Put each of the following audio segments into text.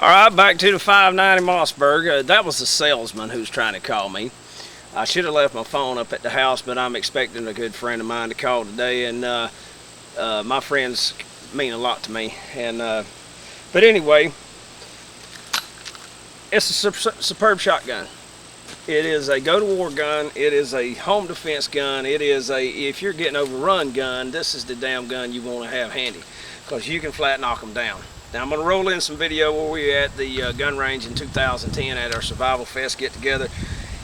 All right, back to the 590 Mossberg. That was the salesman who was trying to call me. I should have left my phone up at the house, but I'm expecting a good friend of mine to call today, and my friends mean a lot to me. And but anyway, it's a superb shotgun. It is a go-to-war gun. It is a home defense gun. It is a, if you're getting overrun gun, this is the damn gun you want to have handy, because you can flat knock them down. Now I'm going to roll in some video where we were at the gun range in 2010 at our Survival Fest get together,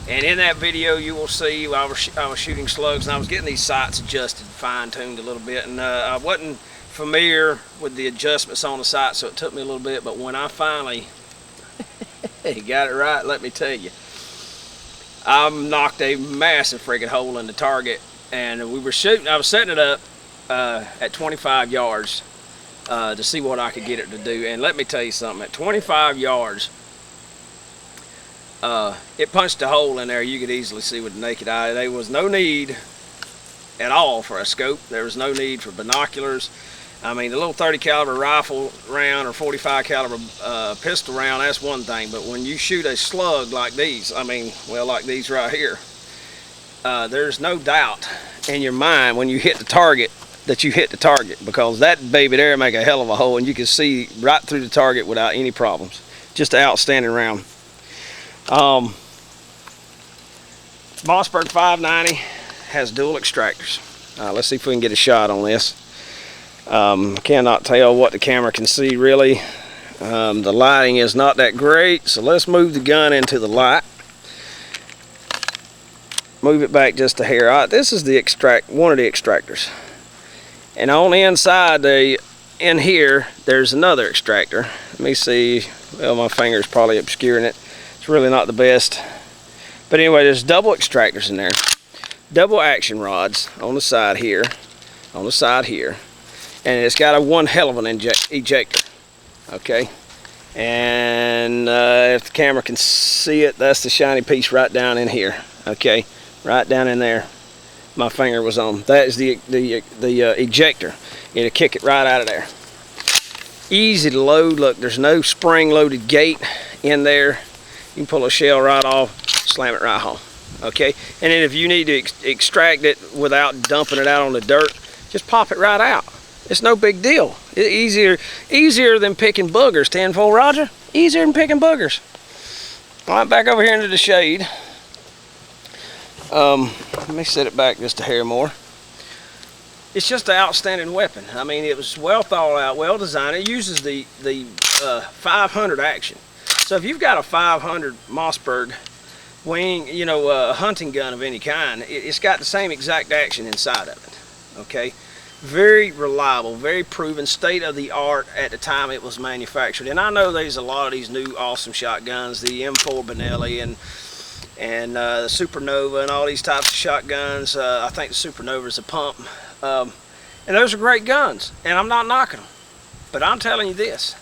and in that video you will see I was shooting slugs, and I was getting these sights adjusted, fine-tuned a little bit, and I wasn't familiar with the adjustments on the sight, so it took me a little bit, but when I finally got it right, let me tell you, I knocked a massive freaking hole in the target, and we were shooting. I was setting it up at 25 yards to see what I could get it to do. And let me tell you something, at 25 yards, it punched a hole in there you could easily see with the naked eye. There was no need at all for a scope. There was no need for binoculars. I mean, the little 30 caliber rifle round or 45 caliber pistol round, that's one thing, but when you shoot a slug like these, I mean, well, like these right here, there's no doubt in your mind when you hit the target that you hit the target, because that baby there make a hell of a hole, and you can see right through the target without any problems. Just an outstanding round. Mossberg 590 has dual extractors. Let's see if we can get a shot on this. I cannot tell what the camera can see really. The lighting is not that great, so let's move the gun into the light. Move it back just a hair. All right, this is the one of the extractors, and on the inside, in here, there's another extractor. Let me see. Well, my finger's probably obscuring it. It's really not the best, but anyway, there's double extractors in there. Double action rods on the side here, on the side here. And it's got one hell of an ejector, okay? And if the camera can see it, that's the shiny piece right down in here, okay? Right down in there, my finger was on. That is the ejector. It'll kick it right out of there. Easy to load. Look, there's no spring-loaded gate in there. You can pull a shell right off, slam it right home, okay? And then if you need to extract it without dumping it out on the dirt, just pop it right out. It's no big deal. It's easier than picking boogers. 10-4 Roger. Easier than picking boogers. All right, back over here into the shade. Let me set it back just a hair more. It's just an outstanding weapon. I mean, it was well thought out, well designed. It uses the 500 action. So if you've got a 500 Mossberg wing, you know, a hunting gun of any kind, it's got the same exact action inside of it. Okay. Very reliable, very proven, state-of-the-art at the time it was manufactured. And I know there's a lot of these new awesome shotguns, the M4 Benelli and the Supernova and all these types of shotguns. I think the Supernova is a pump. And those are great guns, and I'm not knocking them. But I'm telling you this,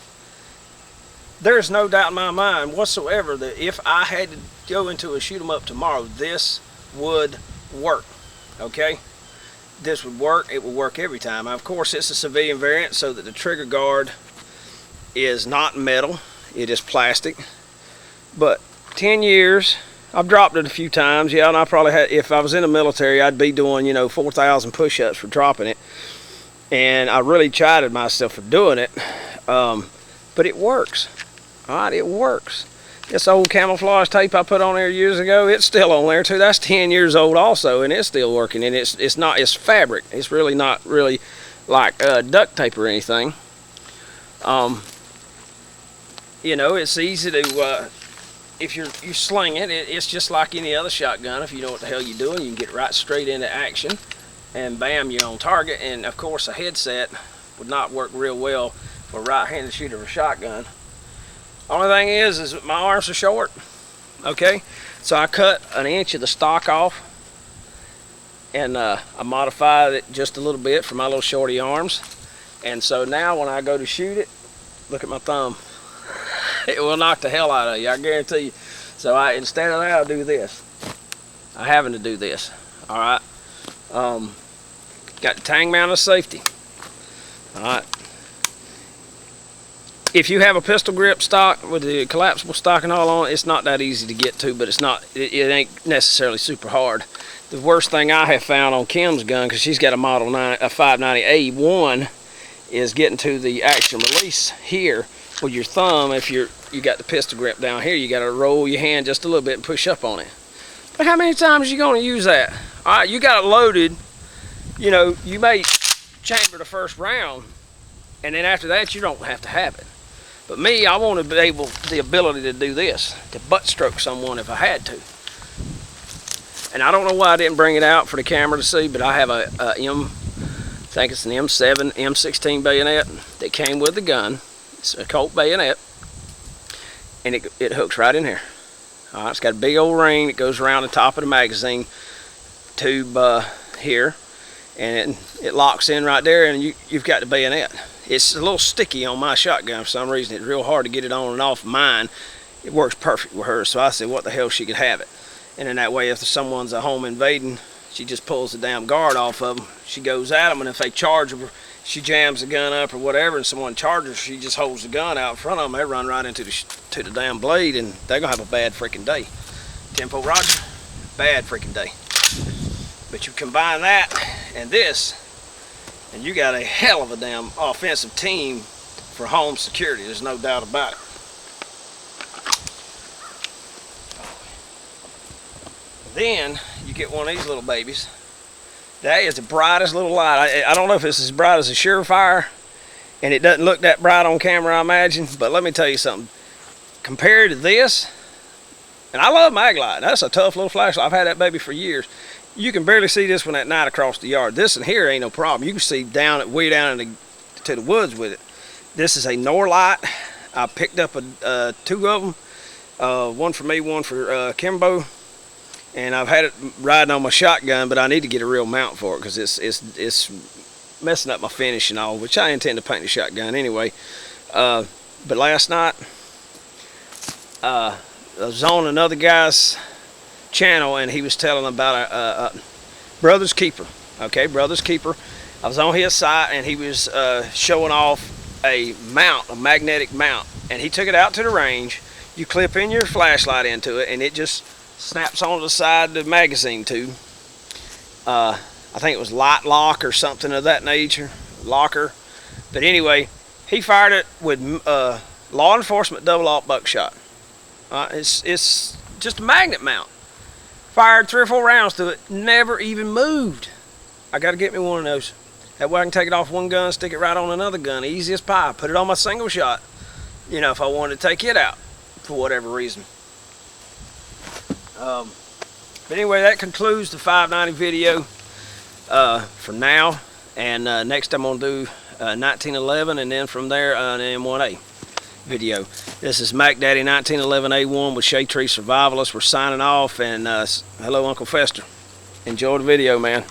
there's no doubt in my mind whatsoever that if I had to go into a shoot 'em up tomorrow, this would work, okay? This would work. It will work every time. Of course, it's a civilian variant, so that the trigger guard is not metal, it is plastic. But 10 years, I've dropped it a few times, yeah, and I probably had, if I was in the military, I'd be doing, you know, 4,000 push-ups for dropping it, and I really chided myself for doing it, but it works. All right, it works. This old camouflage tape I put on there years ago, it's still on there too. That's 10 years old also, and it's still working. And it's fabric. It's really not really like duct tape or anything. You know, it's easy to if you sling it, it's just like any other shotgun. If you know what the hell you're doing, you can get right straight into action, and bam, you're on target. And of course, a headset would not work real well for a right-handed shooter of a shotgun. Only thing is that my arms are short, okay? So I cut an inch of the stock off, and I modified it just a little bit for my little shorty arms. And so now when I go to shoot it, look at my thumb. It will knock the hell out of you, I guarantee you. So instead of that, I'll do this. I'm having to do this, all right? Got the tang mount of safety, all right? If you have a pistol grip stock with the collapsible stock and all on, it's not that easy to get to, but it ain't necessarily super hard. The worst thing I have found on Kim's gun, because she's got a model 590A1, is getting to the action release here with your thumb. If you got the pistol grip down here, you got to roll your hand just a little bit and push up on it. But how many times are you going to use that? All right, you got it loaded. You know, you may chamber the first round, and then after that, you don't have to have it. But me, I want to be able, the ability to do this, to butt stroke someone if I had to. And I don't know why I didn't bring it out for the camera to see, but I have I think it's an M7, M16 bayonet that came with the gun. It's a Colt bayonet, and it hooks right in here. All right, it's got a big old ring that goes around the top of the magazine tube here, and it locks in right there, and you've got the bayonet. It's a little sticky on my shotgun for some reason. It's real hard to get it on and off mine. It works perfect with hers, so I said, what the hell, she could have it. And in that way, if someone's at home invading, she just pulls the damn guard off of them. She goes at them, and if they charge her, she jams the gun up or whatever, and someone charges, she just holds the gun out in front of them. They run right into the damn blade, and they're gonna have a bad freaking day. Tempo Roger, bad freaking day. But you combine that and this, and you got a hell of a damn offensive team for home security. There's no doubt about it. Then you get one of these little babies. That is the brightest little light. I don't know if it's as bright as a Surefire, and it doesn't look that bright on camera, I imagine, but let me tell you something. Compared to this, and I love Maglite. That's a tough little flashlight. I've had that baby for years. You can barely see this one at night across the yard. This in here ain't no problem. You can see way down to the woods with it. This is a Norlight. I picked up two of them, one for me, one for Kimbo, and I've had it riding on my shotgun, but I need to get a real mount for it because it's messing up my finish and all, which I intend to paint the shotgun anyway. But last night, I was on another guy's channel, and he was telling about a Brother's Keeper. Okay, Brother's Keeper. I was on his site, and he was showing off a mount, a magnetic mount, and he took it out to the range. You clip in your flashlight into it, and it just snaps onto the side of the magazine tube. I think it was light lock or something of that nature, locker. But anyway, he fired it with law enforcement double-aught buckshot. It's just a magnet mount. Fired 3 or 4 rounds to it, never even moved. I got to get me one of those. That way I can take it off one gun, stick it right on another gun, easy as pie. Put it on my single shot, you know, if I wanted to take it out for whatever reason. But anyway, that concludes the 590 video for now. And next I'm going to do 1911, and then from there an M1A video. This is Mac Daddy 1911A1 with Shade Tree Survivalist. We're signing off, and hello Uncle Fester. Enjoy the video, man.